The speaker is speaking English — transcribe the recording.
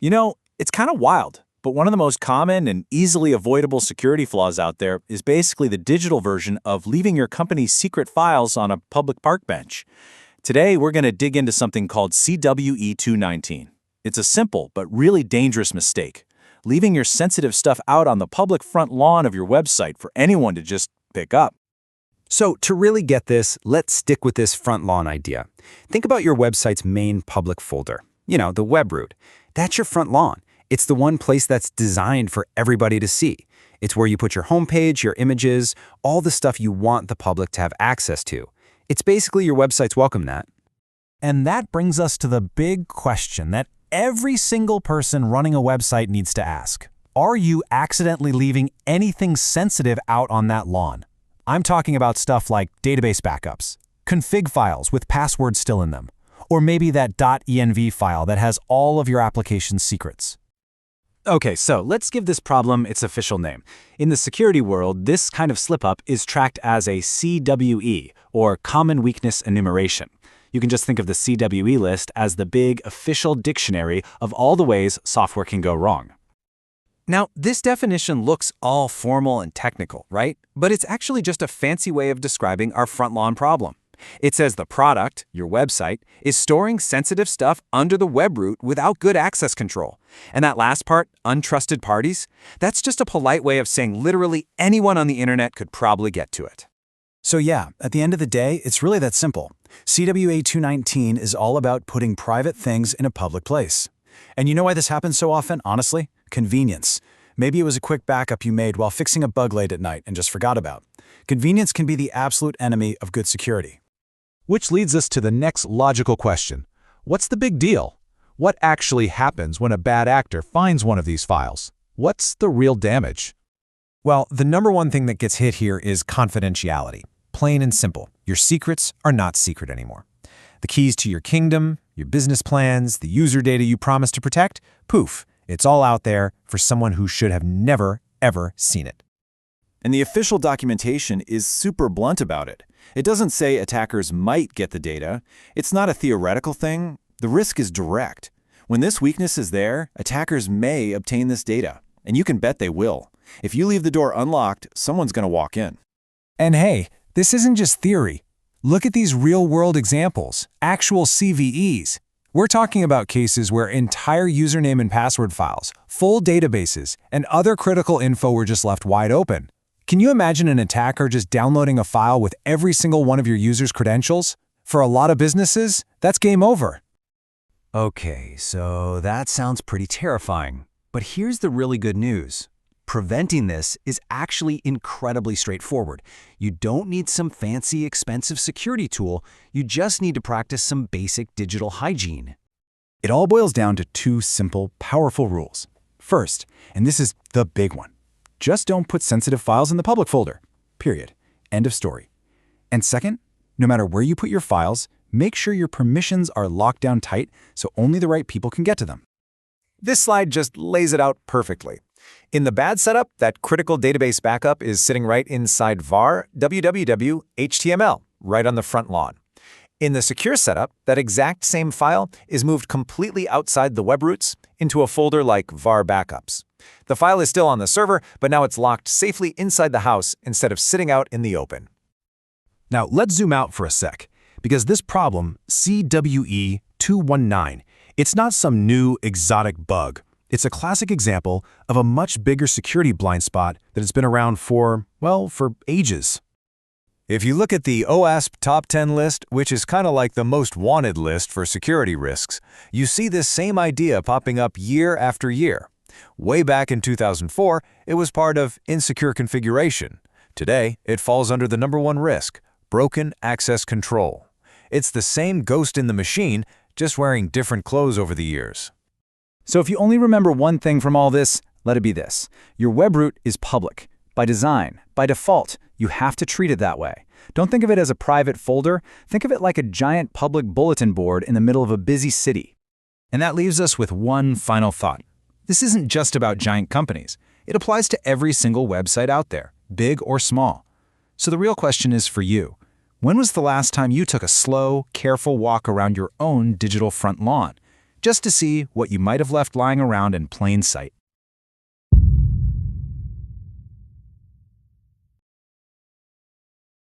It's kind of wild, but one of the most common and easily avoidable security flaws out there is basically the digital version of leaving your company's secret files on a public park bench. Today, we're going to dig into something called CWE-219. It's a simple but really dangerous mistake, leaving your sensitive stuff out on the public front lawn of your website for anyone to just pick up. So to really get this, let's stick with this front lawn idea. Think about your website's main public folder. The web root. That's your front lawn. It's the one place that's designed for everybody to see. It's where you put your homepage, your images, all the stuff you want the public to have access to. It's basically your website's welcome mat. And that brings us to the big question that every single person running a website needs to ask. Are you accidentally leaving anything sensitive out on that lawn? I'm talking about stuff like database backups, config files with passwords still in them, or maybe that .env file that has all of your application's secrets. Okay, so let's give this problem its official name. In the security world, this kind of slip-up is tracked as a CWE, or Common Weakness Enumeration. You can just think of the CWE list as the big official dictionary of all the ways software can go wrong. Now, this definition looks all formal and technical, right? But it's actually just a fancy way of describing our front lawn problem. It says the product, your website, is storing sensitive stuff under the web root without good access control. And that last part, untrusted parties, that's just a polite way of saying literally anyone on the internet could probably get to it. So yeah, at the end of the day, it's really that simple. CWE-219 is all about putting private things in a public place. And you know why this happens so often, honestly? Convenience. Maybe it was a quick backup you made while fixing a bug late at night and just forgot about. Convenience can be the absolute enemy of good security. Which leads us to the next logical question. What's the big deal? What actually happens when a bad actor finds one of these files? What's the real damage? Well, the number one thing that gets hit here is confidentiality. Plain and simple. Your secrets are not secret anymore. The keys to your kingdom, your business plans, the user data you promised to protect, poof, it's all out there for someone who should have never, ever seen it. And the official documentation is super blunt about it. It doesn't say attackers might get the data. It's not a theoretical thing. The risk is direct. When this weakness is there, attackers may obtain this data. And you can bet they will. If you leave the door unlocked, someone's going to walk in. And hey, this isn't just theory. Look at these real-world examples, actual CVEs. We're talking about cases where entire username and password files, full databases, and other critical info were just left wide open. Can you imagine an attacker just downloading a file with every single one of your users' credentials? For a lot of businesses, that's game over. Okay, so that sounds pretty terrifying. But here's the really good news. Preventing this is actually incredibly straightforward. You don't need some fancy, expensive security tool. You just need to practice some basic digital hygiene. It all boils down to two simple, powerful rules. First, and this is the big one, just don't put sensitive files in the public folder. Period. End of story. And second, no matter where you put your files, make sure your permissions are locked down tight so only the right people can get to them. This slide just lays it out perfectly. In the bad setup, that critical database backup is sitting right inside var www HTML, right on the front lawn. In the secure setup, that exact same file is moved completely outside the web roots into a folder like var backups. The file is still on the server, but now it's locked safely inside the house instead of sitting out in the open. Now let's zoom out for a sec, because this problem, CWE-219, it's not some new exotic bug. It's a classic example of a much bigger security blind spot that has been around for ages. If you look at the OWASP Top 10 list, which is kind of like the most wanted list for security risks, you see this same idea popping up year after year. Way back in 2004, it was part of insecure configuration. Today, it falls under the number one risk, broken access control. It's the same ghost in the machine, just wearing different clothes over the years. So if you only remember one thing from all this, let it be this. Your web root is public. By design, by default, you have to treat it that way. Don't think of it as a private folder. Think of it like a giant public bulletin board in the middle of a busy city. And that leaves us with one final thought. This isn't just about giant companies. It applies to every single website out there, big or small. So the real question is for you. When was the last time you took a slow, careful walk around your own digital front lawn? just to see what you might have left lying around in plain sight.